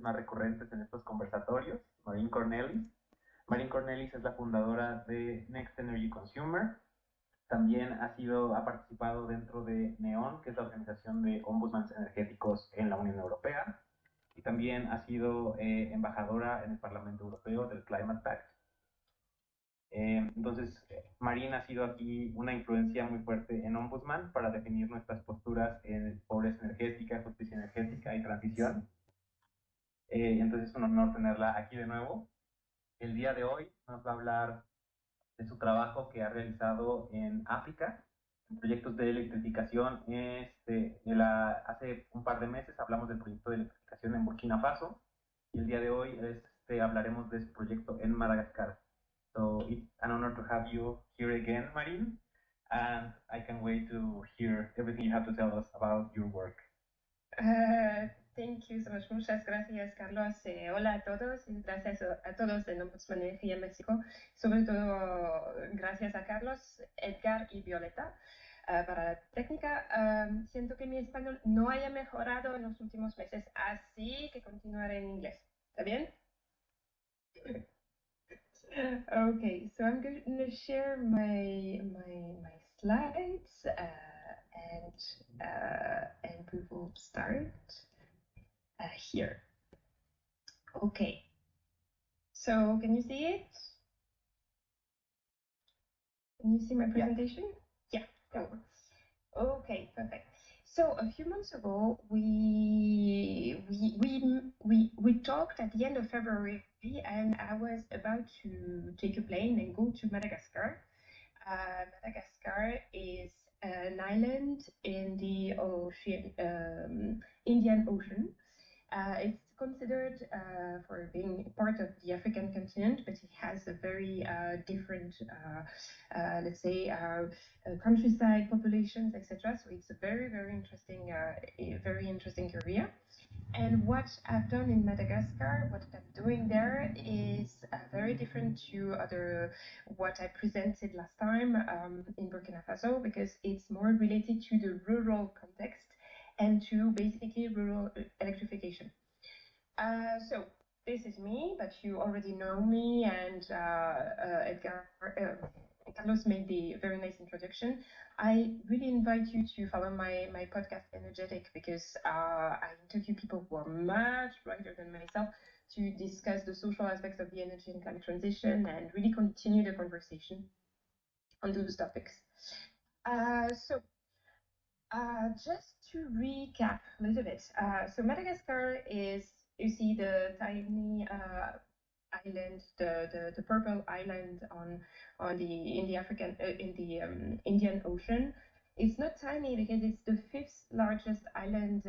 más recurrentes en estos conversatorios, Marín Cornelis. Marín Cornelis es la fundadora de Next Energy Consumer. También ha participado dentro de NEON, que es la organización de ombudsmans energéticos en la Unión Europea. Y también ha sido embajadora en el Parlamento Europeo del Climate Pact. Entonces, Marín ha sido aquí una influencia muy fuerte en Ombudsman para definir nuestras posturas en pobreza energética, justicia energética y transición. Entonces es un honor tenerla aquí de nuevo. El día de hoy nos va a hablar de su trabajo que ha realizado en África, en proyectos de electrificación. Hace un par de meses hablamos del proyecto de electrificación en Burkina Faso y el día de hoy hablaremos de su proyecto en Madagascar. So it's an honor to have you here again, Marin, and I can't wait to hear everything you have to tell us about your work. Thank you so much. Muchas gracias, Carlos. Hola a todos y gracias a todos en Ombudsman Energía México. Sobre todo, gracias a Carlos, Edgar y Violeta para la técnica. Siento que mi español no haya mejorado en los últimos meses, así que continuaré en inglés. ¿Está bien? Okay, so I'm going to share my slides and we will start here. Okay, so can you see it? Can you see my presentation? Yeah, cool. Okay, perfect. So a few months ago, we talked at the end of February, and I was about to take a plane and go to Madagascar. Madagascar is an island in the Indian Ocean. It's considered for being part of the African continent, but it has a very different, let's say, countryside populations, etc. So it's a very, very interesting area. And what I've done in Madagascar, what I'm doing there is very different to what I presented last time in Burkina Faso, because it's more related to the rural context and to basically rural electrification. So this is me, but you already know me, and Carlos made the very nice introduction. I really invite you to follow my podcast Energetic, because I interview people who are much brighter than myself to discuss the social aspects of the energy and climate transition and really continue the conversation on those topics. Just to recap a little bit, so Madagascar is, you see the tiny island, the purple island in the Indian Ocean. It's not tiny because it's the 5th largest island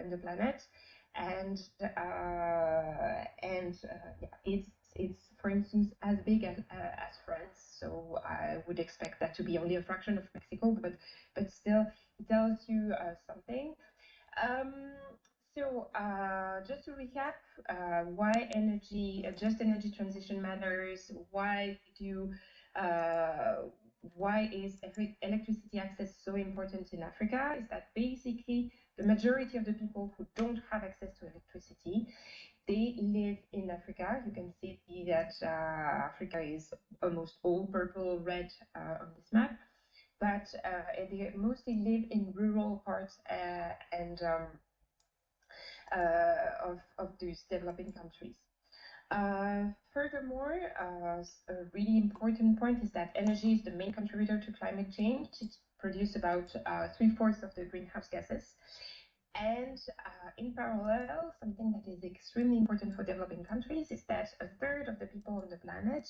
in the planet, and it's for instance as big as France. So I would expect that to be only a fraction of Mexico, but still it tells you something. So just to recap, why just energy transition matters, why is electricity access so important in Africa, is that basically the majority of the people who don't have access to electricity, they live in Africa. You can see that Africa is almost all purple, red on this map, but they mostly live in rural parts of these developing countries. Furthermore, a really important point is that energy is the main contributor to climate change. It produces about 3/4 of the greenhouse gases. And in parallel, something that is extremely important for developing countries is that 1/3 of the people on the planet,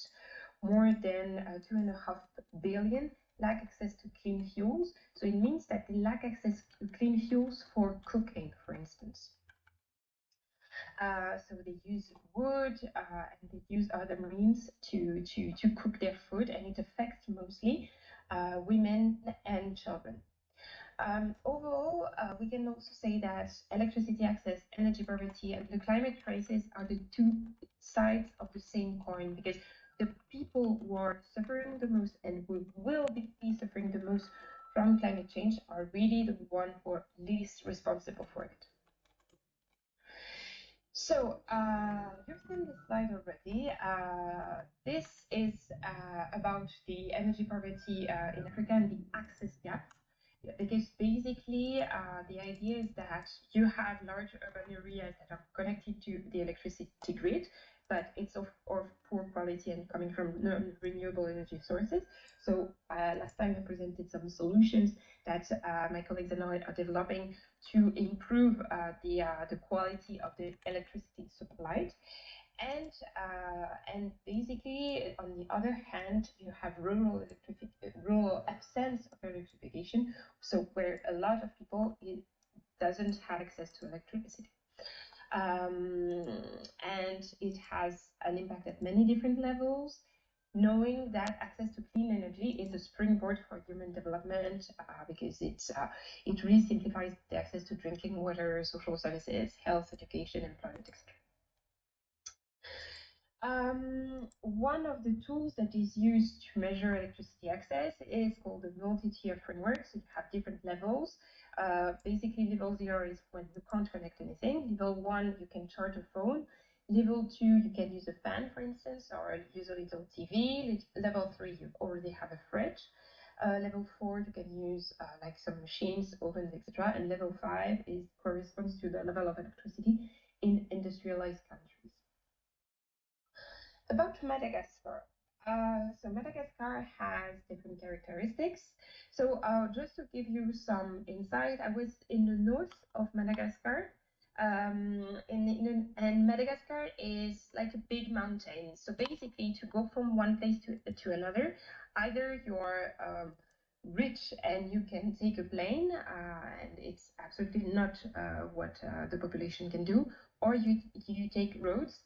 more than 2.5 billion, lack access to clean fuels. So it means that they lack access to clean fuels for cooking, for instance. So they use wood and they use other means to cook their food, and it affects mostly women and children. Overall, we can also say that electricity access, energy poverty, and the climate crisis are the two sides of the same coin, because the people who are suffering the most and who will be suffering the most from climate change are really the ones who are least responsible for it. So, you've seen this slide already. This is about the energy poverty in Africa and the access gap. Yeah, because basically, the idea is that you have large urban areas that are connected to the electricity grid, but it's of poor quality and coming from non-renewable energy sources. So, last time I presented some solutions that my colleagues and I are developing to improve the quality of the electricity supplied. And basically, on the other hand, you have rural absence of electrification, so where a lot of people doesn't have access to electricity. And it has an impact at many different levels. Knowing that access to clean energy is a springboard for human development because it really simplifies the access to drinking water, social services, health, education, employment, etc. One of the tools that is used to measure electricity access is called the multi-tier framework. So you have different levels. Basically, level 0 is when you can't connect anything. Level 1, you can charge a phone. Level 2, you can use a fan, for instance, or use a little TV. Level 3, you already have a fridge. Level 4, you can use like some machines, ovens, etc. And level 5 corresponds to the level of electricity in industrialized countries. About Madagascar. So Madagascar has different characteristics. So just to give you some insight, I was in the north of Madagascar. And Madagascar is like a big mountain. So basically, to go from one place to another, either you are rich and you can take a plane, and it's absolutely not what the population can do, or you take roads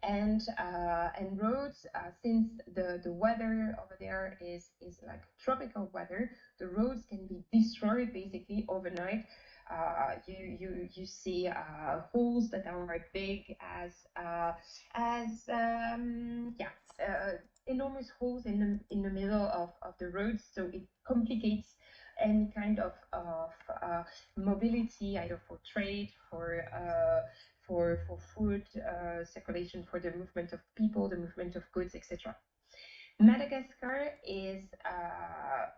and roads, since the weather over there is like tropical weather, the roads can be destroyed basically overnight. You see holes that are big as enormous holes in the middle of the roads, so it complicates any kind of mobility, either for trade, for food circulation, for the movement of people, the movement of goods, etc. Madagascar is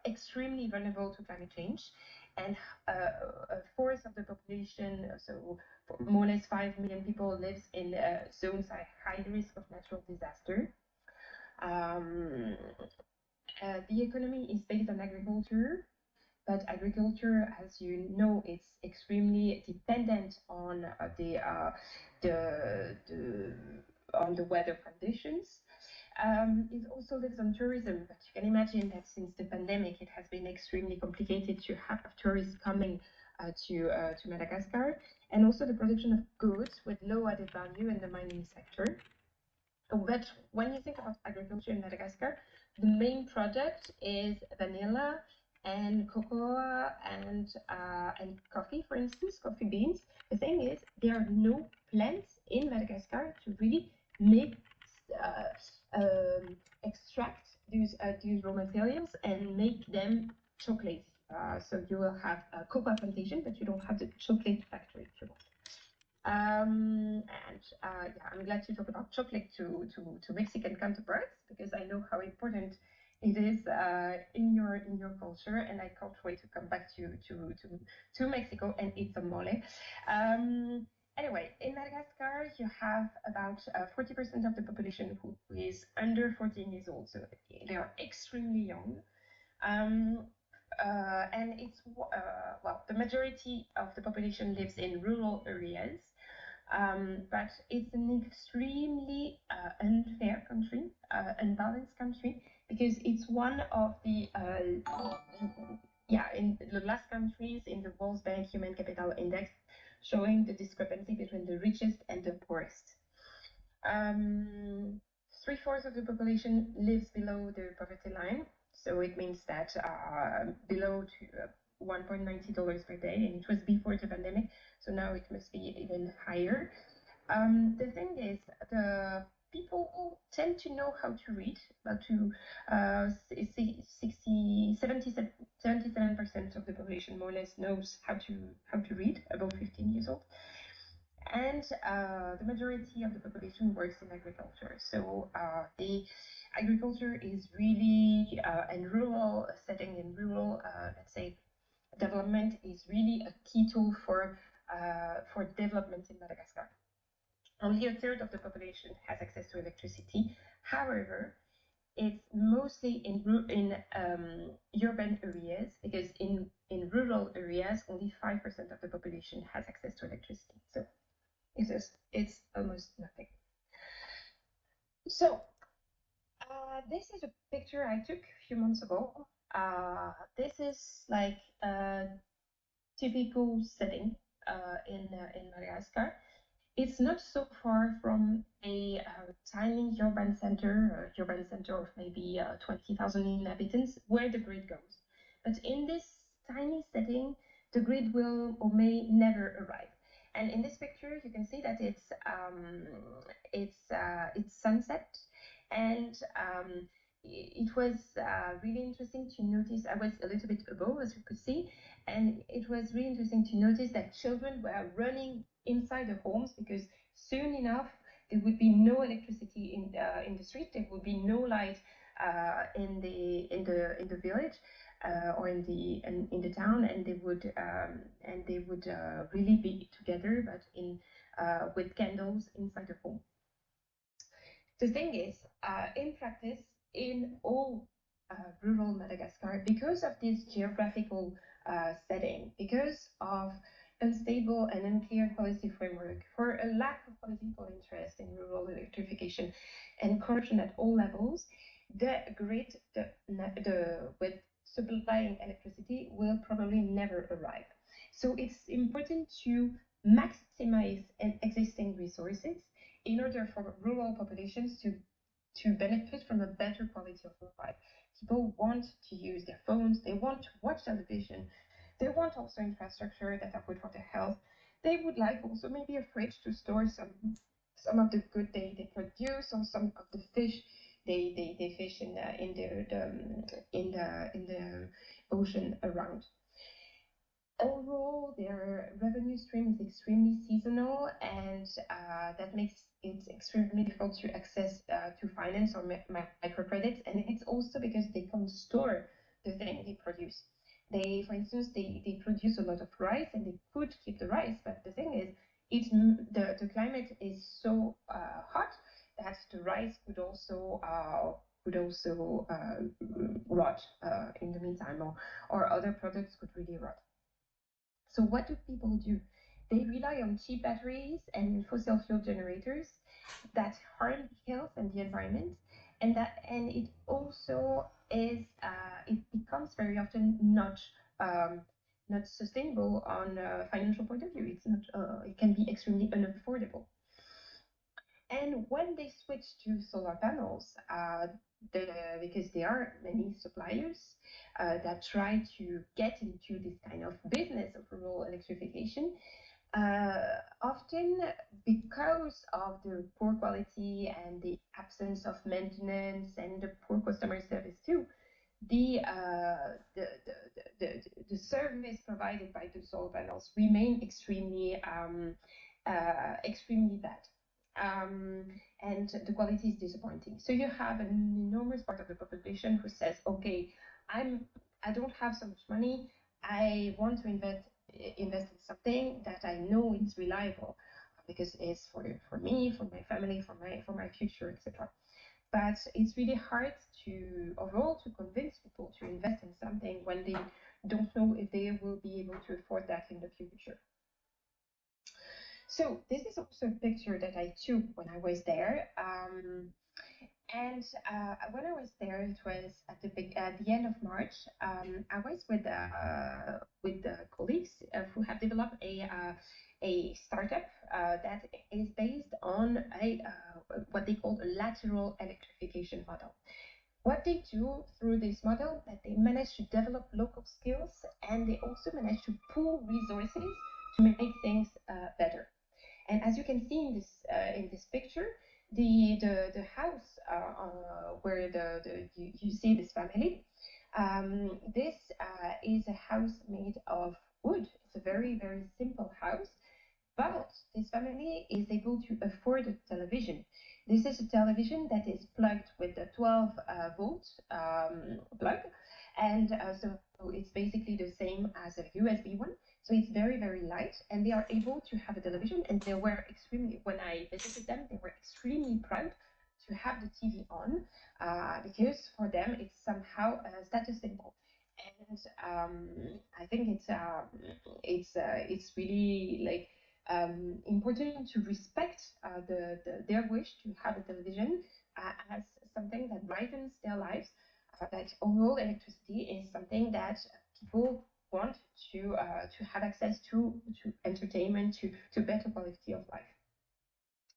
extremely vulnerable to climate change, and a fourth of the population, so more or less 5 million people, lives in zones at high risk of natural disaster. The economy is based on agriculture, but agriculture, as you know, it's extremely dependent on the on the weather conditions. It also lives on tourism, but you can imagine that since the pandemic, it has been extremely complicated to have tourists coming to Madagascar, and also the production of goods with low added value in the mining sector. But when you think about agriculture in Madagascar, the main product is vanilla and cocoa and coffee, for instance, coffee beans. The thing is, there are no plants in Madagascar to really make extract these raw materials and make them chocolate. So you will have a cocoa plantation, but you don't have the chocolate factory, if you want. I'm glad to talk about chocolate to Mexican counterparts, because I know how important it is in your culture, and I can't wait to come back to Mexico and eat some mole. Anyway, in Madagascar, you have about 40% of the population who is under 14 years old, so they are extremely young. And it's the majority of the population lives in rural areas, but it's an extremely unfair country, unbalanced country, because it's one of the in the last countries in the World Bank Human Capital Index, showing the discrepancy between the richest and the poorest. 3/4 of the population lives below the poverty line, so it means that below $1.90 per day, and it was before the pandemic, so now it must be even higher. The thing is, the people tend to know how to read, about 77% of the population more or less knows how to read, above 15 years old. and the majority of the population works in agriculture. So the agriculture is really in rural setting, in rural, let's say, development is really a key tool for development in Madagascar. Only a third of the population has access to electricity. However, it's mostly in urban areas, because in rural areas only 5% of the population has access to electricity. So it's almost nothing. So this is a picture I took a few months ago. This is like a typical setting in Madagascar. It's not so far from a tiny urban center of maybe 20,000 inhabitants, where the grid goes. But in this tiny setting, the grid will or may never arrive. And in this picture, you can see that it's sunset, and it was really interesting to notice. I was a little bit above, as you could see, and it was really interesting to notice that children were running inside the homes, because soon enough there would be no electricity in the street. There would be no light in the village or in the town, and they would really be together, but in with candles inside the home. The thing is, in practice, in all rural Madagascar, because of this geographical setting, because of unstable and unclear policy framework, for a lack of political interest in rural electrification and corruption at all levels, the grid, with supplying electricity, will probably never arrive. So it's important to maximize existing resources in order for rural populations to benefit from a better quality of life. People want to use their phones, they want to watch television, they want also infrastructure that are good for their health. They would like also maybe a fridge to store some of the good they produce, or some of the fish they fish in the ocean around. Overall, their revenue stream is extremely seasonal, and that makes it extremely difficult to access to finance or microcredits. And it's also because they can't store the thing they produce. For instance, they produce a lot of rice, and they could keep the rice, but the thing is, the climate is so hot that the rice could also rot in the meantime, or other products could really rot. So what do people do? They rely on cheap batteries and fossil fuel generators that harm health and the environment, and it also is it becomes very often not sustainable on a financial point of view. It's not it can be extremely unaffordable. And when they switch to solar panels, because there are many suppliers that try to get into this kind of business of rural electrification, often because of the poor quality and the absence of maintenance and the poor customer service too, the, uh, the, the service provided by the solar panels remain extremely bad. And the quality is disappointing. So you have an enormous part of the population who says, okay, I don't have so much money. I want to invest in something that I know is reliable, because it's for me, for my family, for my future, etc. But it's really hard to overall to convince people to invest in something when they don't know if they will be able to afford that in the future. So this is also a picture that I took when I was there. And when I was there, it was at the end of March. I was with the colleagues who have developed a startup that is based on what they call a lateral electrification model. What they do through this model, that they manage to develop local skills, and they also manage to pool resources to make things better. And as you can see in this picture, the house where you see this family, this is a house made of wood. It's a very simple house, but this family television. This is a television that is plugged with a 12 volt plug, and so it's basically the same as a USB one. So it's very, very light, and they are able to have a television. And they were extremely, when I visited them, they were extremely proud to have the TV on, because for them it's somehow a status symbol. And I think it's really like important to respect their wish to have a television as something that brightens their lives. That overall electricity is something that people want to have access to entertainment, to better quality of life.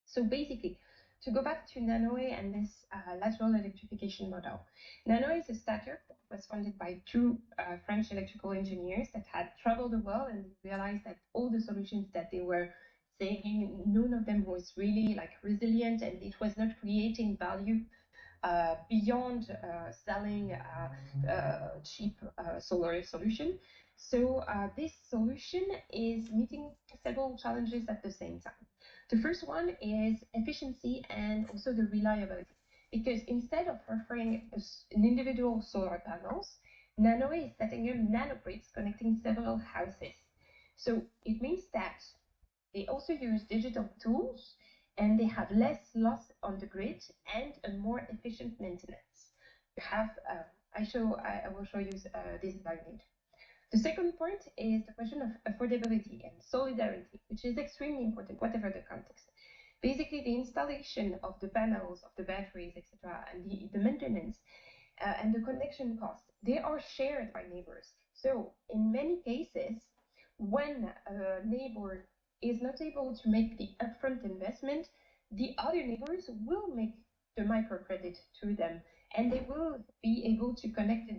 So basically, to go back to Nanoe and this lateral electrification model, Nanoe is a startup that was founded by two French electrical engineers that had traveled the world and realized that all the solutions that they were saying, none of them was really like resilient, and it was not creating value beyond selling cheap solar solution. So this solution is meeting several challenges at the same time. The first one is efficiency and also the reliability. Because instead of offering an individual solar panels, Nanoe is setting up nanogrids connecting several houses. So it means that they also use digital tools, and they have less loss on the grid and a more efficient maintenance. You have, I will show you this slide later. The second point is the question of affordability and solidarity, which is extremely important, whatever the context. Basically, the installation of the panels, of the batteries, etc., and the maintenance and the connection costs, they are shared by neighbors. So, in many cases, when a neighbor is not able to make the upfront investment, the other neighbors will make the microcredit to them, and they will be able to connect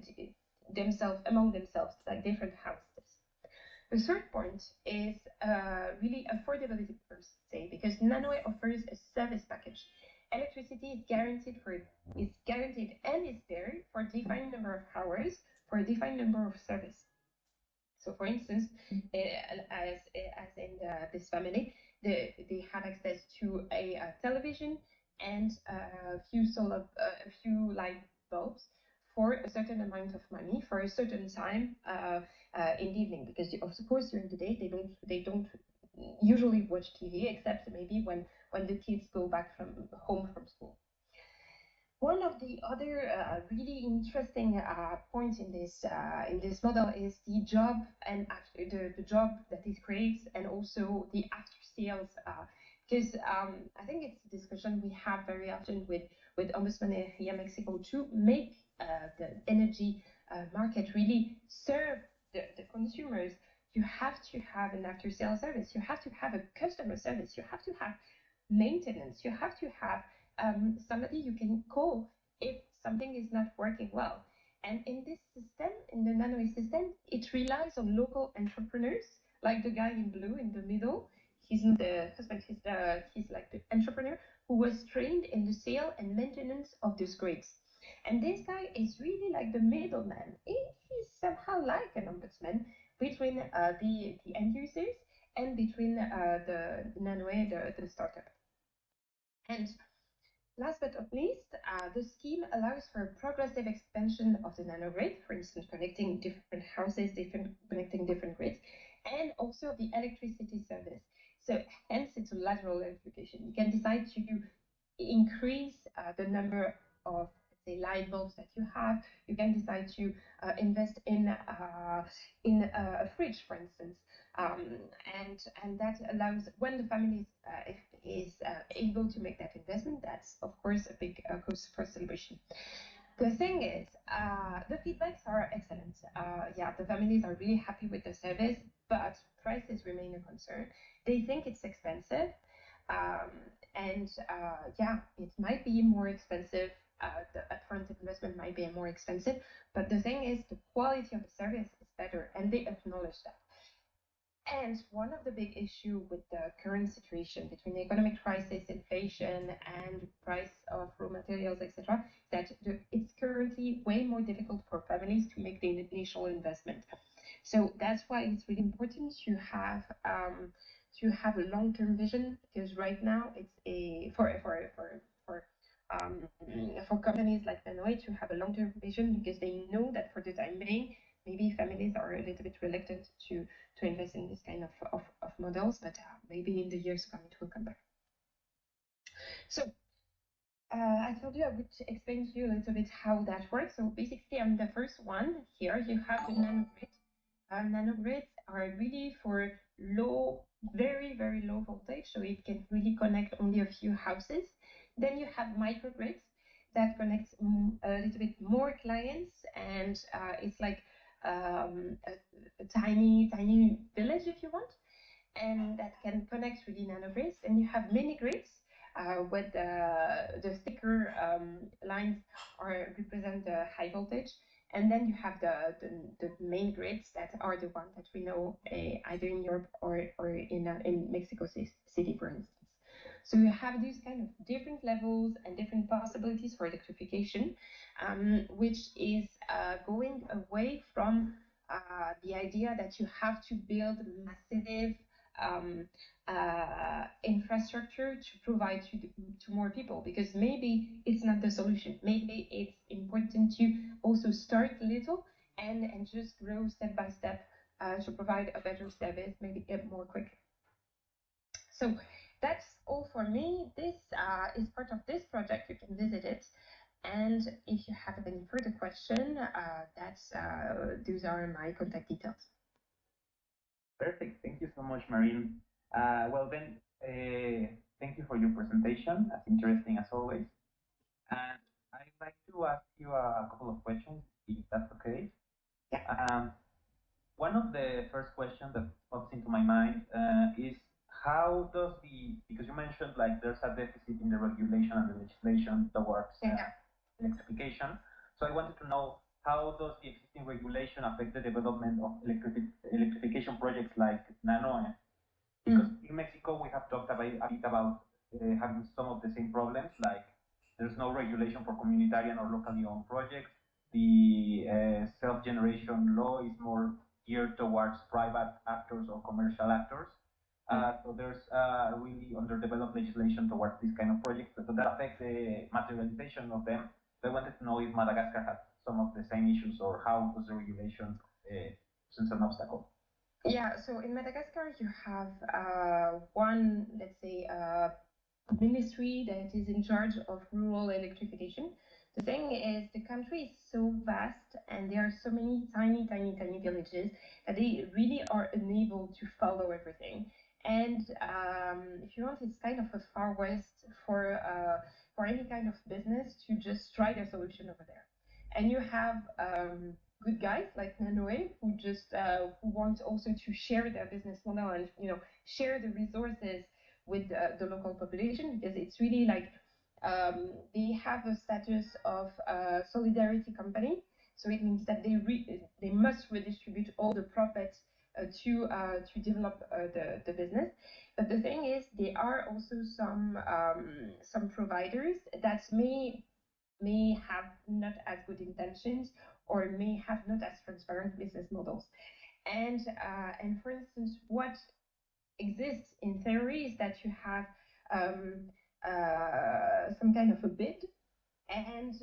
themselves among themselves, like different houses. The third point is really affordability per se, because Nanoe offers a service package. Electricity is guaranteed and is there for a defined number of hours for a defined number of service. So, for instance, as in this family, they had access to a television and a few light bulbs for a certain amount of money for a certain time in the evening. Because of course during the day they don't usually watch TV, except maybe when the kids go back from home from school. One of the other really interesting points in this model is the job and after the job that it creates, and also the after sales. Because I think it's a discussion we have very often with Ombudsman Energía Mexico to make the energy market really serve the consumers. You have to have an after sales service. You have to have a customer service. You have to have maintenance. You have to have somebody you can call if something is not working well. And in this system, in the Nanoe system, it relies on local entrepreneurs, like the guy in blue in the middle. He's not the husband, he's like the entrepreneur who was trained in the sale and maintenance of these grids. And this guy is really like the middleman. He's somehow like an ombudsman between the end users and between the Nanoe, the startup. And last but not least, the scheme allows for a progressive expansion of the nanogrid, for instance, connecting different houses, connecting different grids, and also the electricity service. So hence it's a lateral electrification. You can decide to increase the number of, say, light bulbs that you have. You can decide to invest in a fridge, for instance, and that allows, when the family is able to make that investment, that's of course a big cause for celebration. The thing is, the feedbacks are excellent. Yeah, the families are really happy with the service, but prices remain a concern. They think it's expensive, um, and yeah, it might be more expensive. The upfront investment might be more expensive, but the thing is, the quality of the service is better, and they acknowledge that. And one of the big issue with the current situation between the economic crisis, inflation, and price of raw materials, etc., that it's currently way more difficult for families to make the initial investment. So that's why it's really important to have to have a long-term vision, because right now it's a for companies like Nanoe to have a long-term vision, because they know that for the time being, maybe families are a little bit reluctant to invest in this kind of models, but maybe in the years to come it will come back. So I told you I would explain to you a little bit how that works. So basically, on the first one here, you have the nanogrid. Nanogrids are really for low, very, very low voltage, so it can really connect only a few houses. Then you have microgrids that connects a little bit more clients, and it's like a tiny, tiny village, if you want, and that can connect really nanogrids. And you have mini grids where the thicker lines represent the high voltage. And then you have the main grids that are the ones that we know either in Europe or in Mexico City, for instance. So you have these kind of different levels and different possibilities for electrification, which is going away from the idea that you have to build massive infrastructure to provide to more people, because maybe it's not the solution. Maybe it's important to also start little and just grow step by step to provide a better service, maybe more quick. So that's all for me. This is part of this project. You can visit it. And if you have any further question, those are my contact details. Perfect. Thank you so much, Marine. Well, then, thank you for your presentation. As interesting as always. And I'd like to ask you a couple of questions, if that's okay. Yeah. One of the first questions that pops into my mind is how does because you mentioned like there's a deficit in the regulation and the legislation towards electrification. So I wanted to know, how does the existing regulation affect the development of electrification projects like Nanoe? Because in Mexico, we have talked a bit about having some of the same problems, like there's no regulation for communitarian or locally owned projects. The self-generation law is more geared towards private actors or commercial actors. So there's really underdeveloped legislation towards these kind of projects that affect the materialization of them. So I wanted to know if Madagascar had some of the same issues, or how does the regulation present an obstacle? Yeah, so in Madagascar, you have one, let's say, ministry that is in charge of rural electrification. The thing is, the country is so vast and there are so many tiny, tiny, tiny villages that they really are unable to follow everything. And if you want, it's kind of a far west for any kind of business to just try their solution over there. And you have good guys like Nanoe who just who want also to share their business model and share the resources with the local population, because it's really like they have a status of solidarity company. So it means that they must redistribute all the profits to develop the business. But the thing is, there are also some providers that may have not as good intentions or may have not as transparent business models. And for instance, what exists in theory is that you have some kind of a bid, and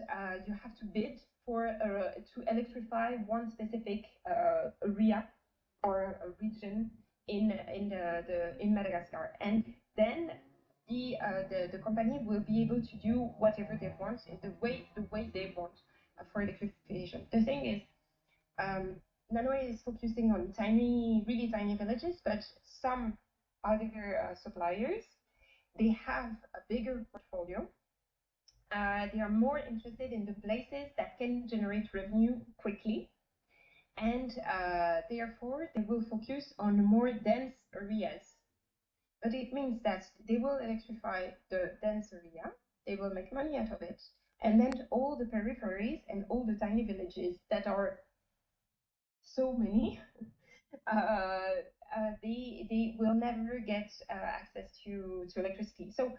you have to bid to electrify one specific area or a region in Madagascar, and then the company will be able to do whatever they want in the way they want for electrification. The thing is, Nanoe is focusing on really tiny villages, but some other suppliers, they have a bigger portfolio. They are more interested in the places that can generate revenue quickly, and therefore they will focus on more dense areas. But it means that they will electrify the dense area, they will make money out of it, and then all the peripheries and all the tiny villages that are so many, they will never get access to electricity. So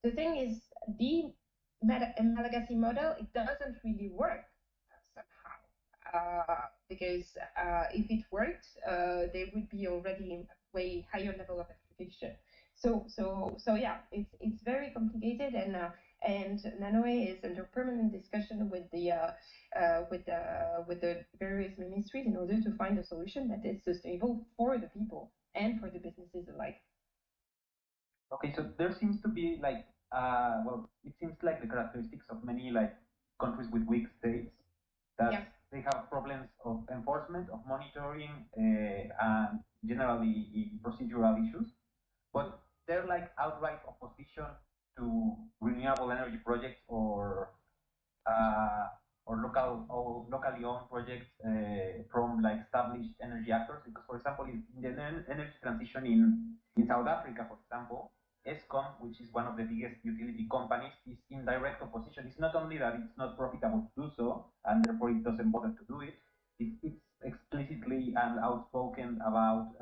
the thing is, the Malagasy model, it doesn't really work somehow, because if it worked, there would be already way higher level of electrification. So yeah, it's very complicated, and Nanoe is under permanent discussion with the various ministries in order to find a solution that is sustainable for the people and for the businesses alike. Okay, so there seems to be like, well, it seems like the characteristics of many like countries with weak states that Yeah. they have problems of enforcement, of monitoring, and generally procedural issues. But they're like outright opposition to renewable energy projects uh, or locally owned projects from like established energy actors. Because, for example, in the energy transition in South Africa, for example, ESCOM, which is one of the biggest utility companies, is in direct opposition. It's not only that it's not profitable to do so, and therefore it doesn't bother to do it. It's explicitly and outspoken about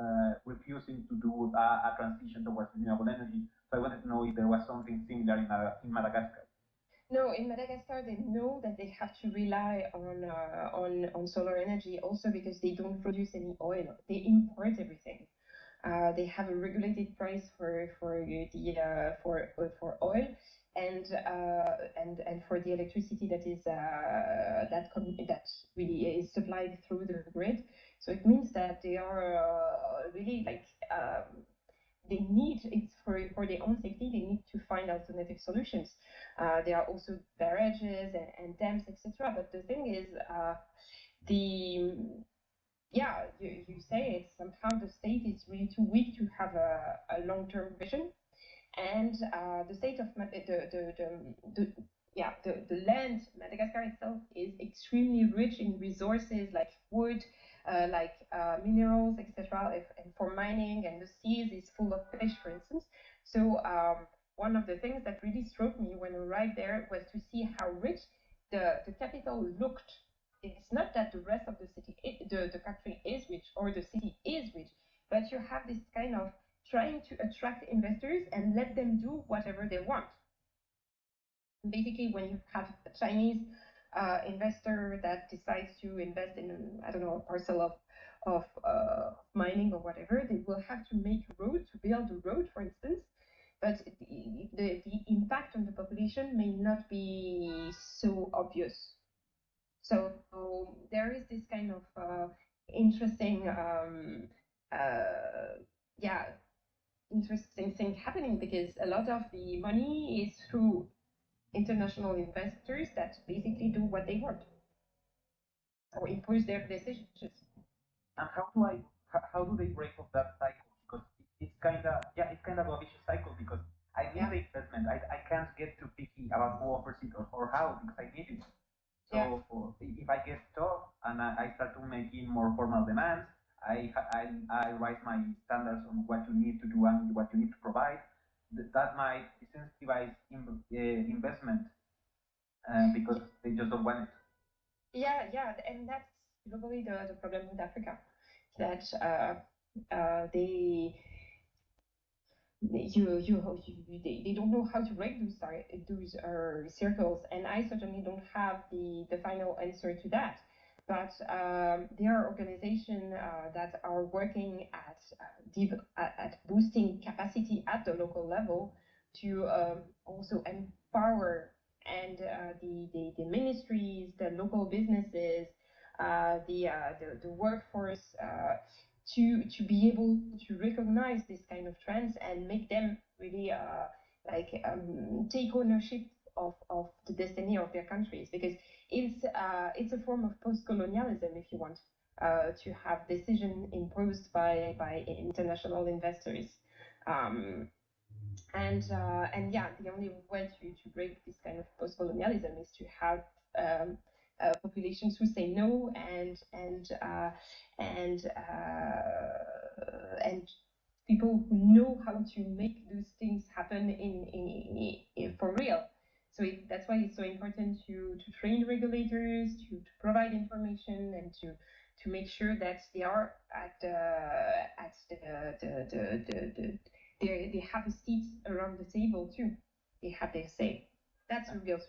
refusing to do a transition towards renewable energy. So I wanted to know if there was something similar in Madagascar. No, in Madagascar, they know that they have to rely on solar energy also because they don't produce any oil. They import everything. They have a regulated price for oil and for the electricity that really is supplied through the grid. So it means that they are really like they need it's for their own safety. They need to find alternative solutions. There are also barrages and dams, etc. But the thing is, the yeah, you say it's somehow the state is really too weak to have a long-term vision, and the state of the land Madagascar itself is extremely rich in resources like wood, minerals, etc. And for mining, and the seas is full of fish, for instance. So one of the things that really struck me when I arrived there was to see how rich the capital looked. It's not that the rest of the city, the country is rich or the city is rich, but you have this kind of trying to attract investors and let them do whatever they want. Basically, when you have a Chinese investor that decides to invest in, I don't know, a parcel of mining or whatever, they will have to make a road, to build a road, for instance. But the impact on the population may not be so obvious. So there is this kind of interesting, yeah, interesting thing happening because a lot of the money is through international investors that basically do what they want or impose their decisions. And how do they break off that cycle? Because it's kind of it's kind of a vicious cycle because I need Yeah. the investment. I can't get too picky about who offers it or how because I need it. Yeah. So if I get stuck and I start to making more formal demands, I raise my standards on what you need to do and what you need to provide. That might incentivize investment because they just don't want it. Yeah, and that's globally the problem with Africa, that they don't know how to break those circles, and I certainly don't have the final answer to that. But there are organizations that are working at boosting capacity at the local level to also empower and the ministries, the local businesses, the workforce. To be able to recognize this kind of trends and make them really take ownership of the destiny of their countries, because it's a form of post-colonialism, if you want, to have decision imposed by international investors. Um, and yeah, the only way to break this kind of post-colonialism is to have populations who say no and people who know how to make those things happen in for real. So that's why it's so important to train regulators, to provide information, and to make sure that they are at the they have a seat around the table too. They have their say. That's a real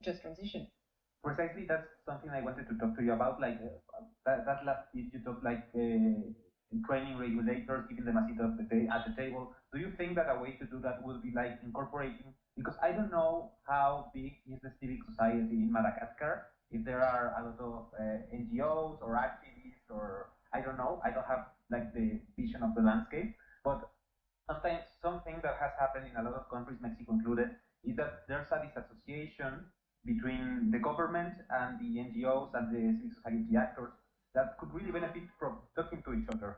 just transition. Precisely, that's something I wanted to talk to you about. Like that last piece you talked like training regulators, giving them a seat at the table. Do you think that a way to do that will be like incorporating? Because I don't know how big is the civic society in Madagascar. If there are a lot of NGOs or activists, or I don't know. I don't have like the vision of the landscape. But sometimes something that has happened in a lot of countries, Mexico included, is that there's a disassociation between the government and the NGOs and the civil society actors that could really benefit from talking to each other.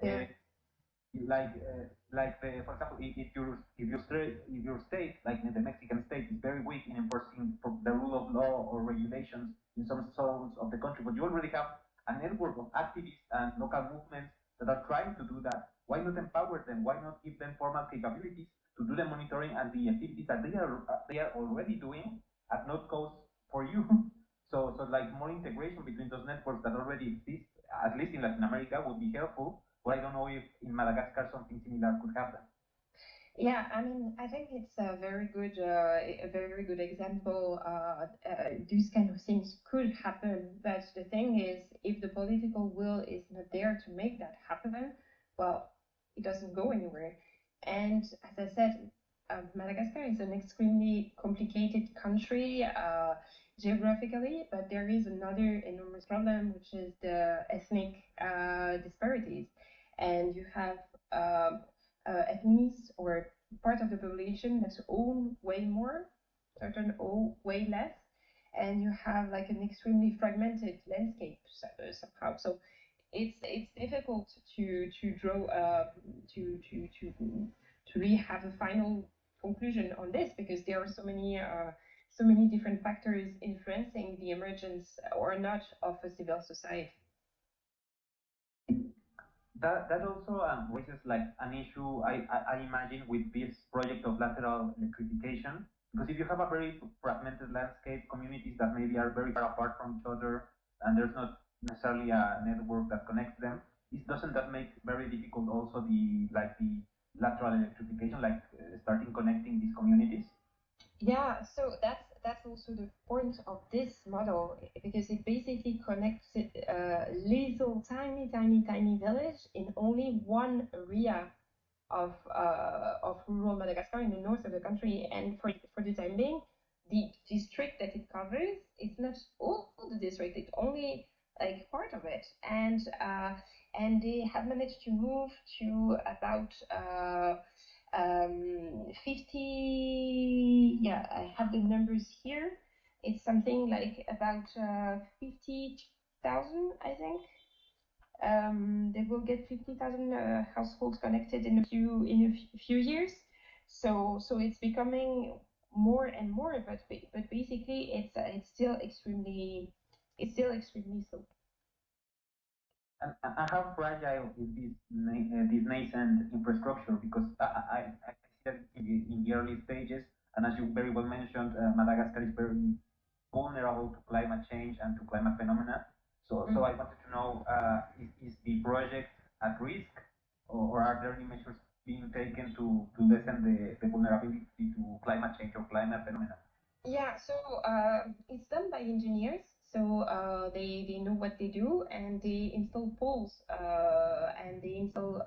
Yeah. For example, if your state, like the Mexican state, is very weak in enforcing the rule of law or regulations in some zones of the country, but you already have a network of activists and local movements that are trying to do that. Why not empower them? Why not give them formal capabilities to do the monitoring and the activities that they are already doing at no cost for you? So like more integration between those networks that already exist, at least in Latin America, would be helpful. But I don't know if in Madagascar something similar could happen. Yeah, I mean, I think it's a very good example. These kind of things could happen, but the thing is, if the political will is not there to make that happen, well, it doesn't go anywhere. And as I said, Madagascar is an extremely complicated country geographically, but there is another enormous problem, which is the ethnic disparities. And you have ethnies or part of the population that own way more, certain own way less, and you have like an extremely fragmented landscape somehow. So it's difficult to draw to really have a final conclusion on this because there are so many different factors influencing the emergence or not of a civil society. That also raises like an issue I imagine with this project of lateral electrification, because if you have a very fragmented landscape, communities that maybe are very far apart from each other, and there's not necessarily a network that connects them, it doesn't that make very difficult also the lateral electrification, like starting connecting these communities? Yeah, so that's also the point of this model because it basically connects little tiny village in only one area of rural Madagascar in the north of the country. And for the time being, the district that it covers is not all the district; it's only like part of it. And they have managed to move to about 50. Yeah, I have the numbers here. It's something like about 50,000, I think. They will get 50,000 households connected in a few years. So it's becoming more and more, but basically it's still extremely slow. And how fragile is this nascent infrastructure? Because I see that in the early stages, and as you very well mentioned, Madagascar is very vulnerable to climate change and to climate phenomena. So I wanted to know, is the project at risk, or are there any measures being taken to lessen the vulnerability to climate change or climate phenomena? Yeah, so it's done by engineers. So they know what they do and they install poles and they install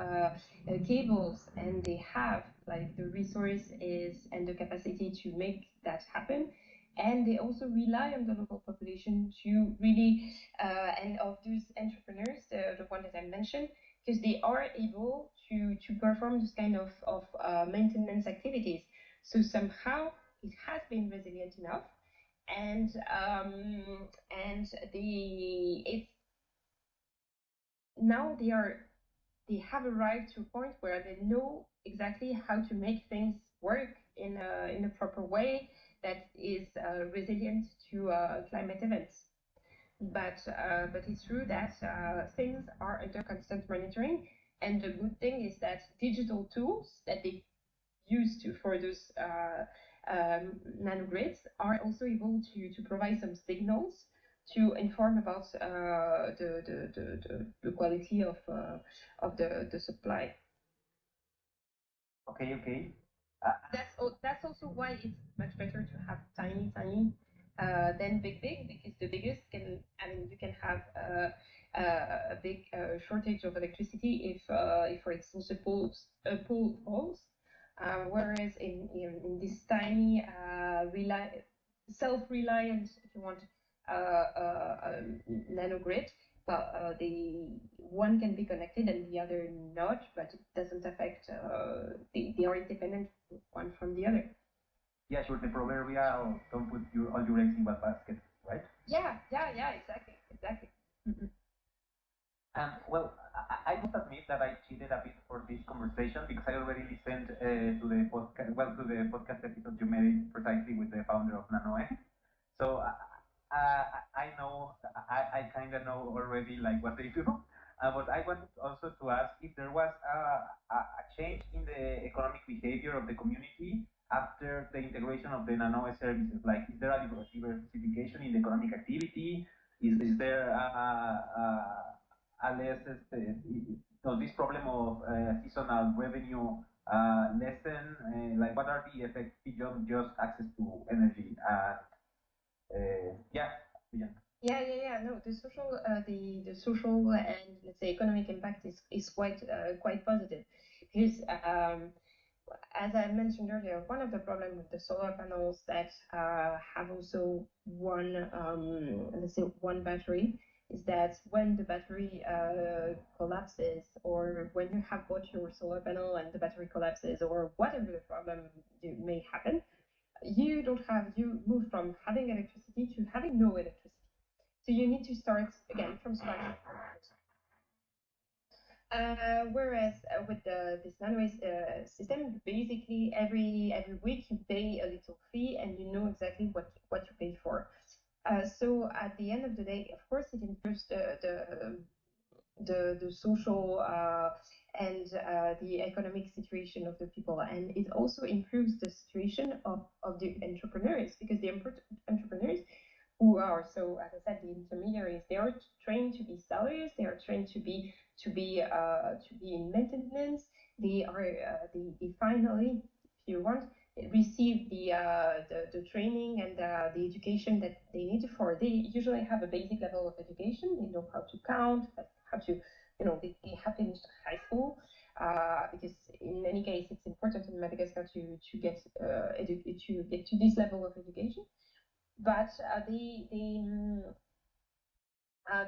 cables and they have like the resources and the capacity to make that happen. And they also rely on the local population to really and of those entrepreneurs, the one that I mentioned, because they are able to perform this kind of maintenance activities. So somehow it has been resilient enough, and it's now they have arrived to a point where they know exactly how to make things work in a proper way that is resilient to climate events. But it's true that things are under constant monitoring, and the good thing is that digital tools that they used to for those nanogrids are also able to provide some signals to inform about the quality of the supply. Okay, okay. That's also why it's much better to have tiny than big because the biggest can, I mean, you can have a big shortage of electricity if for instance, a pole falls. Whereas in this tiny, self-reliant, if you want, nanogrid, well, the one can be connected and the other not, but it doesn't affect. They are independent one from the other. Yeah, sure. The proverbial don't put all your eggs in one basket, right? Yeah, exactly. Mm-hmm. Well, I must admit that I cheated a bit for this conversation because I already listened to the podcast, well, to the podcast episode you made precisely with the founder of Nanoe. So I know, I kind of know already like what they do. But I wanted also to ask if there was a change in the economic behavior of the community after the integration of the Nanoe services. Like, is there a diversification in the economic activity? Is there a less, does this problem of seasonal revenue lessen? Like, what are the effects beyond just access to energy? Yeah, beyond. Yeah. No, the social and let's say economic impact is quite positive because as I mentioned earlier, one of the problems with the solar panels that have also one let's say one battery is that when the battery collapses, or when you have bought your solar panel and the battery collapses, or whatever the problem may happen, you move from having electricity to having no electricity. So you need to start again from scratch. Whereas with this Nanoe system, basically every week you pay a little fee and you know exactly what you pay for. So at the end of the day, of course, it improves the social and the economic situation of the people, and it also improves the situation of the entrepreneurs, because the entrepreneurs who are, so as I said, the intermediaries, they are trained to be sellers, they are trained to be in maintenance, they finally, if you want, receive the training and the education that they need for. They usually have a basic level of education. They know how to count, how to, they have finished high school, because in any case, it's important in Madagascar to get to this level of education. But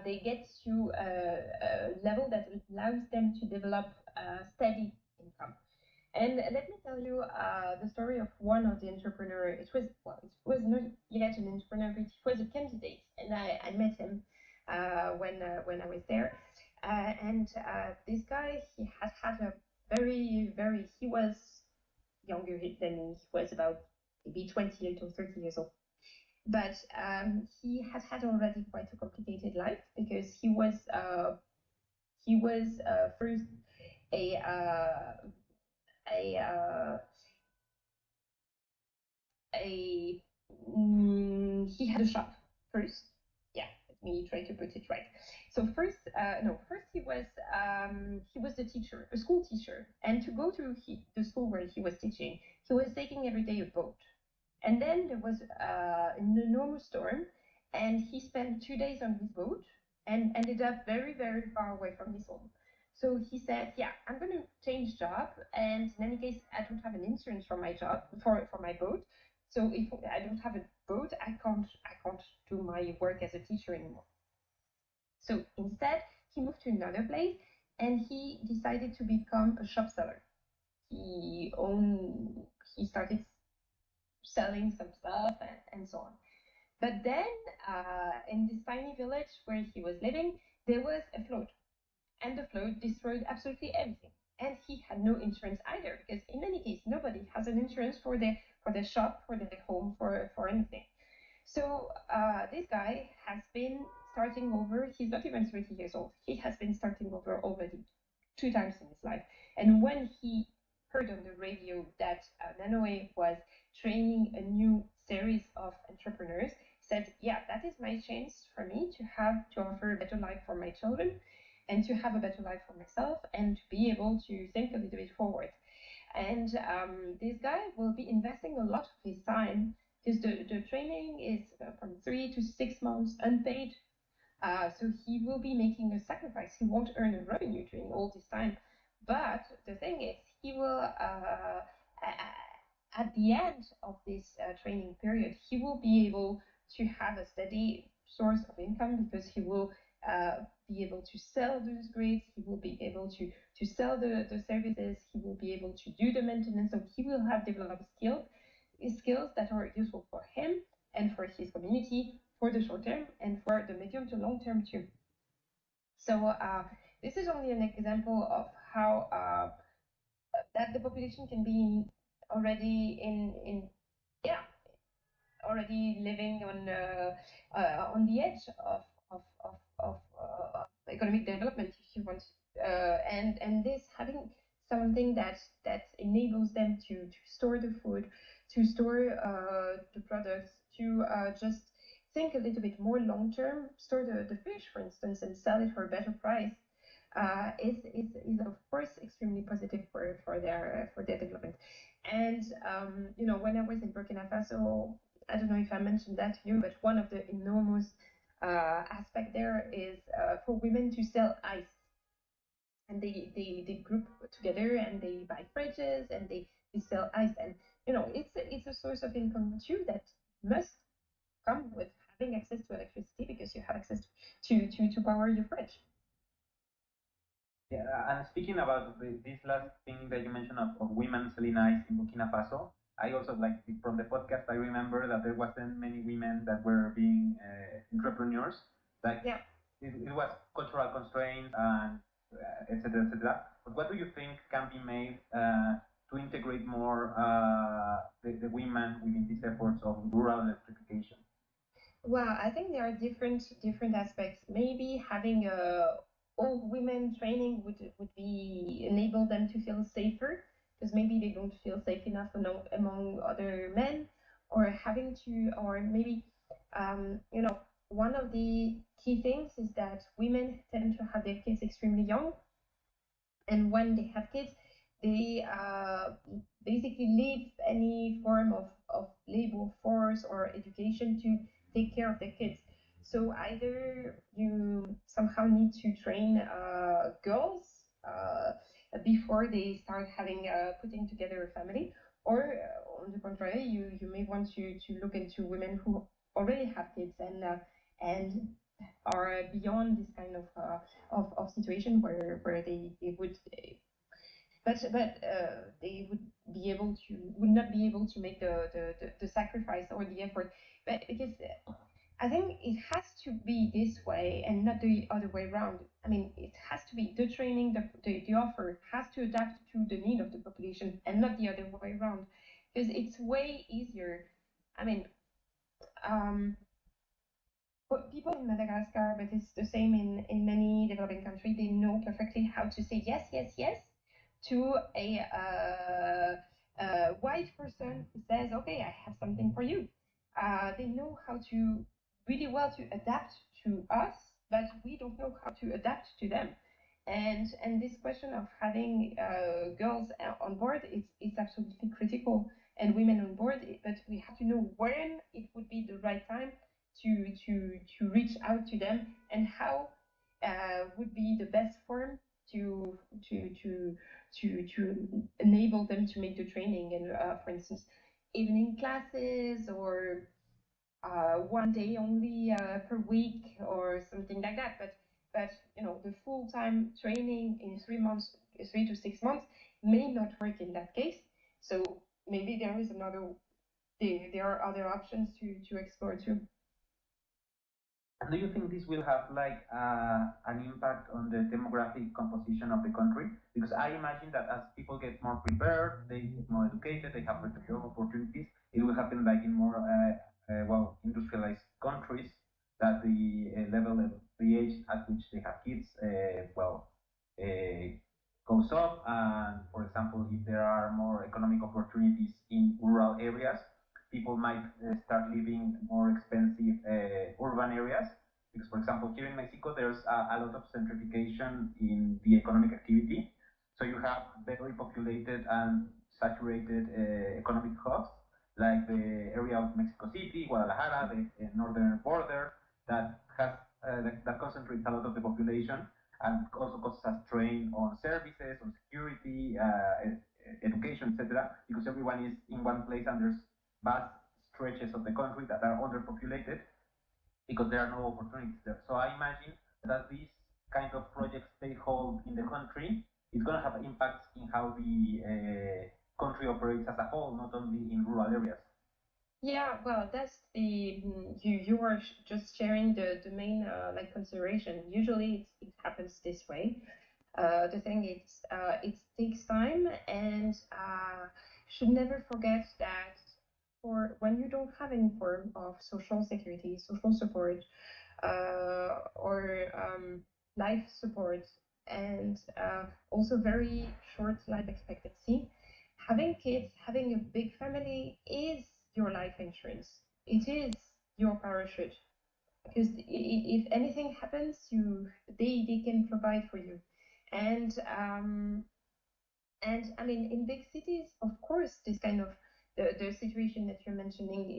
they get to a level that allows them to develop steady income. And let me tell you the story of one of the entrepreneurs. It was not yet an entrepreneur, but it was a candidate, and I met him when I was there. And this guy, he had a he was younger than me. He was about maybe 28 or 30 years old. But he had already quite a complicated life, because he was first a a uh, a he had a shop first. Yeah, let me try to put it right. So first, no, first he was the teacher, a school teacher, and to go to the school where he was teaching, he was taking every day a boat. And then there was an enormous storm, and he spent 2 days on his boat and ended up very, very far away from his home. So he said, "Yeah, I'm going to change job, and in any case, I don't have an insurance for my job for my boat. So if I don't have a boat, I can't do my work as a teacher anymore." So instead, he moved to another place, and he decided to become a shop seller. He owned he started selling some stuff and so on. But then, in this tiny village where he was living, there was a flood, and the flood destroyed absolutely everything. And he had no insurance either, because in any case, nobody has an insurance for their shop, for their home, for anything. So this guy has been starting over. He's not even 30 years old. He has been starting over already 2 times in his life. And when he heard on the radio that Nanoe was training a new series of entrepreneurs, said, "Yeah, that is my chance for me to offer a better life for my children, and to have a better life for myself, and to be able to think a little bit forward." And this guy will be investing a lot of his time, because the training is from 3 to 6 months unpaid, So he will be making a sacrifice. He won't earn a revenue during all this time. But the thing is, he will, at the end of this training period, he will be able to have a steady source of income because he will be able to sell those grades, he will be able to sell the services, he will be able to do the maintenance. So he will have developed skills that are useful for him and for his community for the short term and for the medium to long term too. So this is only an example of how that the population can be already in yeah already living on the edge of economic development, if you want, and this having something that enables them to store the food, to store the products, to just think a little bit more long term, store the fish, for instance, and sell it for a better price. Is of course extremely positive for their development. And when I was in Burkina Faso, I don't know if I mentioned that to you, but one of the enormous aspect there is for women to sell ice. And they group together and they buy fridges and they sell ice. And, it's a source of income too that must come with having access to electricity because you have access to power your fridge. Yeah, and speaking about this last thing that you mentioned of women selling ice in Burkina Faso, I also like from the podcast. I remember that there wasn't many women that were being entrepreneurs. Like Yeah. it was cultural constraints and etc. etc. But what do you think can be made to integrate more the women within these efforts of rural electrification? Well, I think there are different aspects. Maybe having a all women training would be enable them to feel safer because maybe they don't feel safe enough among other men, or having to, or maybe, one of the key things is that women tend to have their kids extremely young, and when they have kids, they basically leave any form of labor force or education to take care of their kids. So either you somehow need to train girls before they start having putting together a family, or on the contrary, you may want to look into women who already have kids and are beyond this kind of situation where they would they would not be able to make the sacrifice or the effort, but because I think it has to be this way and not the other way around. I mean, it has to be the training, the offer has to adapt to the need of the population and not the other way around, because it's way easier. I mean, um, but people in Madagascar, but it's the same in many developing countries, they know perfectly how to say yes, yes, yes to a white person who says, okay, I have something for you. They know how to really well to adapt to us, but we don't know how to adapt to them. And this question of having girls on board is absolutely critical, and women on board, but we have to know when it would be the right time to reach out to them, and how would be the best form to to to to enable them to make the training. And for instance, evening classes, or 1 day only per week or something like that. But the full-time training in 3 months, 3 to 6 months, may not work in that case. So maybe there are other options to explore too. And do you think this will have like an impact on the demographic composition of the country? Because I imagine that as people get more prepared, they get more educated, they have better job opportunities, it will happen like in more industrialized countries that the level of the age at which they have kids uh, goes up. And for example, if there are more economic opportunities in rural areas, people might start living more expensive urban areas. Because, for example, here in Mexico, there's a lot of centrifugation in the economic activity. So you have very populated and saturated economic hubs, like the area of Mexico City, Guadalajara, the northern border, that has that concentrates a lot of the population and also causes a strain on services, on security, education, etc. Because everyone is in one place and there's vast stretches of the country that are underpopulated because there are no opportunities there. So I imagine that these kind of projects they hold in the country is going to have impacts in how the country operates as a whole, not only in rural areas. Yeah, well, that's the you are just sharing the main like consideration. Usually it happens this way. The thing is, it takes time, and should never forget that for when you don't have any form of social security, social support, or life support, and also very short life expectancy, having kids, having a big family is your life insurance. It is your parachute because if anything happens, they can provide for you, and I mean, in big cities, of course, this kind of the situation that you're mentioning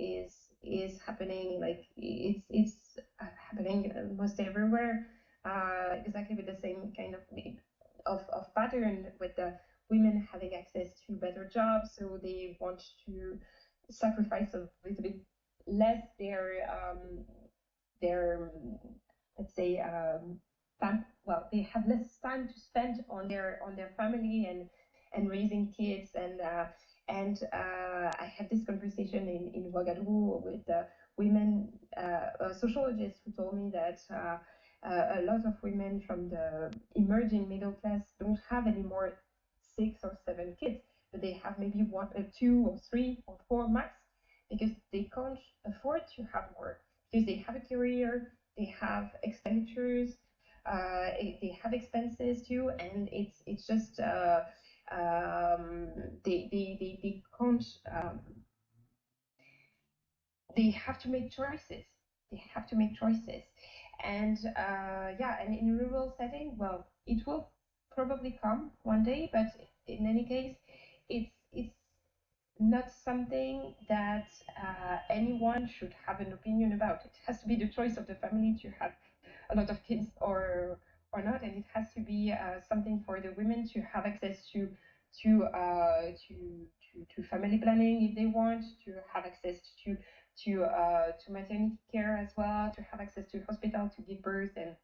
is happening. Like happening almost everywhere, exactly with the same kind of pattern with the women having access to better jobs, so they want to sacrifice a little bit less their let's say time. Well, they have less time to spend on their family and raising kids, and I had this conversation in Ouagadougou with women sociologists who told me that a lot of women from the emerging middle class don't have anymore 6 or 7 kids, but they have maybe one, 2 or 3 or 4 max, because they can't afford to have more, because they have a career, they have expenditures, they have expenses too, and it's just they can't they have to make choices. They have to make choices, and yeah, and in rural setting, well, it will probably come one day, but in any case, it's not something that anyone should have an opinion about. It has to be the choice of the family to have a lot of kids or not, and it has to be something for the women to have access to to family planning if they want to have access to maternity care as well, to have access to hospital to give birth, and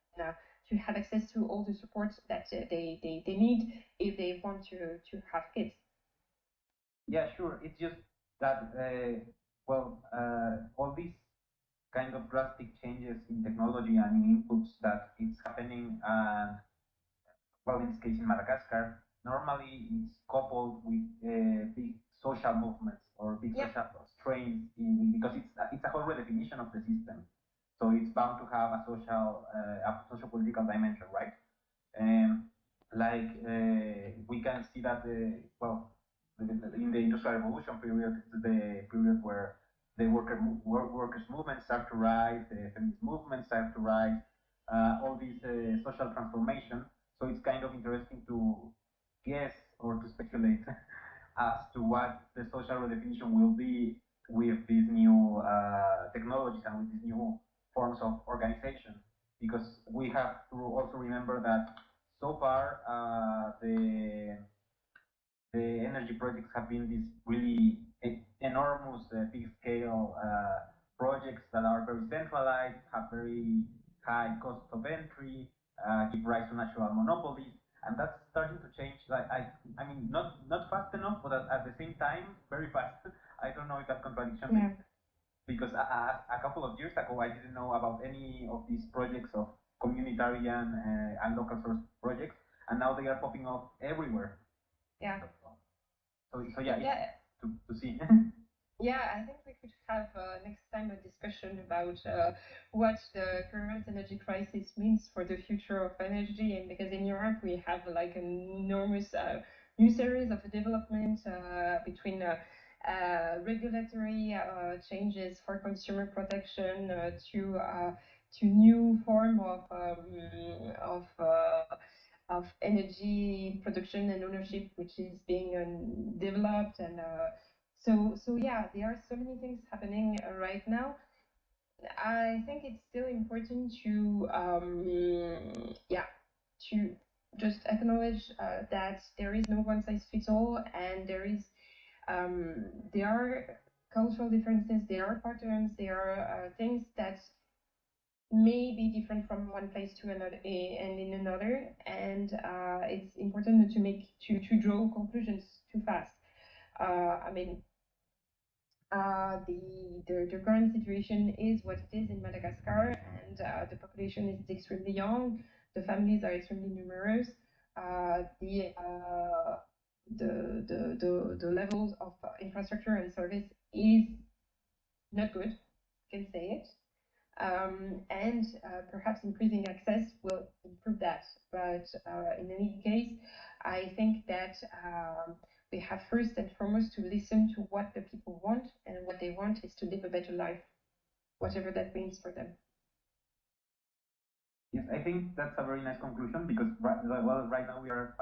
to have access to all the support that they need if they want to have kids. Yeah, sure. It's just that, all these kind of drastic changes in technology and in inputs that it's happening, and well, in this case in Madagascar, normally it's coupled with big social movements or big social strains because it's a whole redefinition of the system. So it's bound to have a social political dimension, right? Um, like we can see that in the industrial revolution period, it's the period where the workers movements start to rise, the feminist movements start to rise, all these social transformation. So it's kind of interesting to guess or to speculate as to what the social redefinition will be with these new technologies and with these new forms of organization. Because we have to also remember that so far the energy projects have been these really enormous, big scale projects that are very centralized, have very high cost of entry, give rise to natural monopolies, and that's starting to change. I mean, not fast enough, but at the same time, very fast. I don't know if that contradiction makes, because a couple of years ago I didn't know about any of these projects of communitarian and local source projects, and now they are popping up everywhere. Yeah. So yeah, to see. Yeah, I think we could have next time a discussion about what the current energy crisis means for the future of energy, and because in Europe we have like an enormous new series of development between regulatory changes for consumer protection to new form of energy production and ownership, which is being developed, and so yeah, there are so many things happening right now. I think it's still important to yeah, to just acknowledge that there is no one size fits all, and there are cultural differences, there are patterns, there are things that may be different from one place to another and in another, and it's important not to draw conclusions too fast. I mean, the current situation is what it is in Madagascar, and the population is extremely young. The families are extremely numerous. The levels of infrastructure and service is not good. I can say it. And perhaps increasing access will improve that. But in any case, I think that we have first and foremost to listen to what the people want, and what they want is to live a better life, whatever that means for them. Yes, I think that's a very nice conclusion because well, right now we are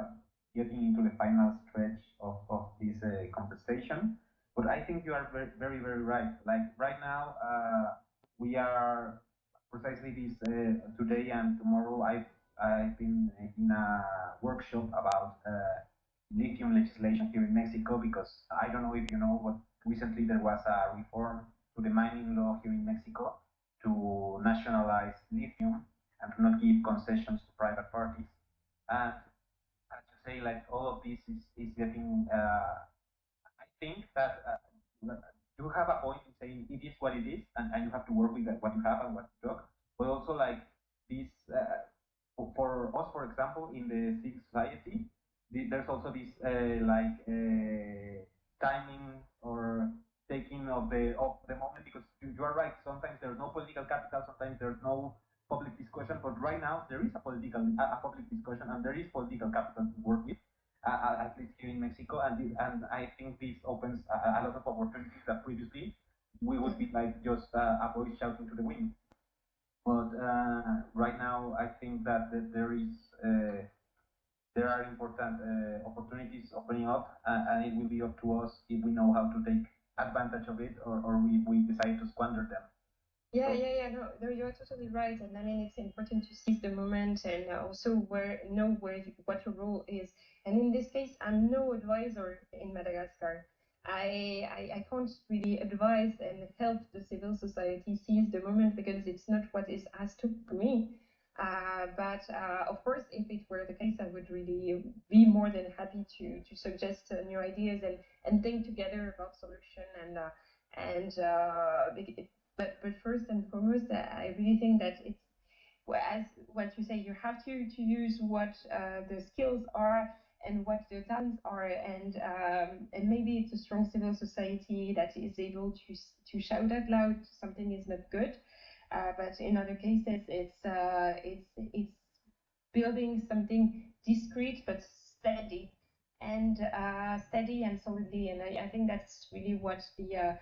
getting into the final stretch of this conversation. But I think you are very, very, very right. Like right now, we are precisely this today and tomorrow. I've been in a workshop about lithium legislation here in Mexico because I don't know if you know, but recently there was a reform to the mining law here in Mexico to nationalize lithium and to not give concessions to private parties. And as you say, like all of this is getting. I think that you have a point in saying it is what it is, and you have to work with what you have and what you talk. But also like this, for us, for example, in the civic society, there's also this timing or taking of the moment because you are right. Sometimes there's no political capital. Sometimes there's no public discussion. But right now there is a public discussion and there is political capital to work with. At least here in Mexico, and I think this opens a lot of opportunities that previously we would be like just a voice shouting to the wind. But right now, I think that there are important opportunities opening up, and it will be up to us if we know how to take advantage of it, or we decide to squander them. Yeah. No, you're totally right. And I mean, it's important to seize the moment and also what your role is. And in this case, I'm no advisor in Madagascar. I can't really advise and help the civil society seize the moment because it's not what is asked to me. But of course, if it were the case, I would really be more than happy to suggest new ideas and think together about solution and but first and foremost, I really think that it's as what you say. You have to use what the skills are and what the talents are, and maybe it's a strong civil society that is able to shout out loud something is not good. But in other cases, it's building something discreet but steady and solidly. And I think that's really what the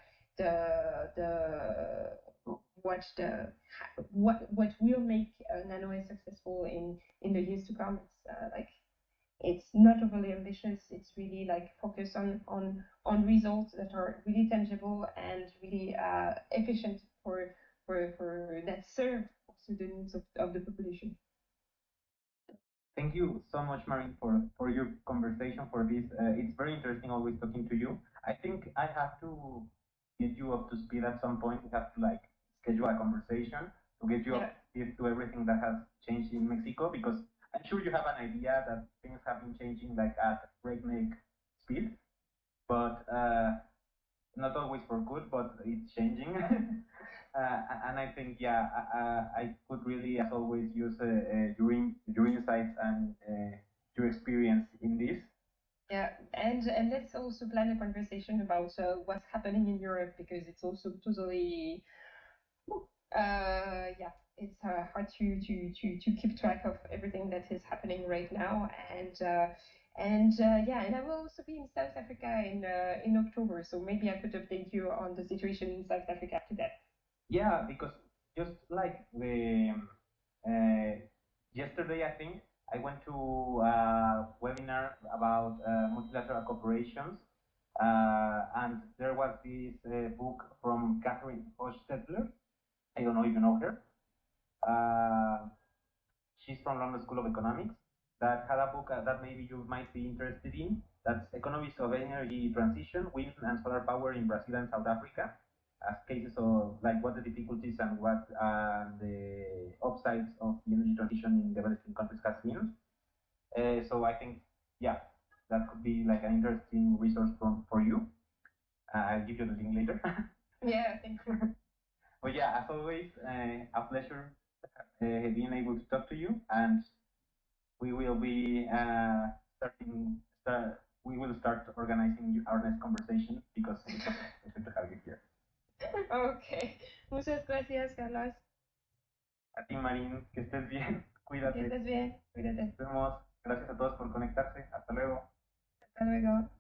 what will make Nanoe successful in the years to come. It's not overly ambitious. It's really like focus on results that are really tangible and really efficient for that serve also the needs of the population. Thank you so much, Marin, for your conversation, for this. It's very interesting always talking to you. I think I have to get you up to speed at some point. We have to like schedule a conversation to get you up to speed to everything that has changed in Mexico because I'm sure you have an idea that things have been changing like at breakneck speed, but not always for good, but it's changing. And I think, yeah, I could really, as always, use your insights and your experience in this. Yeah, and let's also plan a conversation about what's happening in Europe because it's also totally yeah, it's hard to keep track of everything that is happening right now. And I will also be in South Africa in October, so maybe I could update you on the situation in South Africa after that. Yeah, because just like the yesterday, I think I went to a webinar about multilateral corporations, and there was this book from Catherine Hochstetler. I don't know if you know her. Uh, she's from London School of Economics. That had a book that maybe you might be interested in. That's Economics of Energy Transition, Wind and Solar Power in Brazil and South Africa, as cases of like what the difficulties and what the upsides of the energy transition in developing countries has been. So I think, yeah, that could be like an interesting resource for you. I'll give you the link later. Yeah, thank you. But yeah, as always, a pleasure being able to talk to you, and we will be we will start organizing our next conversation because it's good to have you here. Ok, muchas gracias, Carlos. A ti, Marín, que estés bien, cuídate. Que estés bien, cuídate. Nos vemos. Gracias a todos por conectarse. Hasta luego. Hasta luego.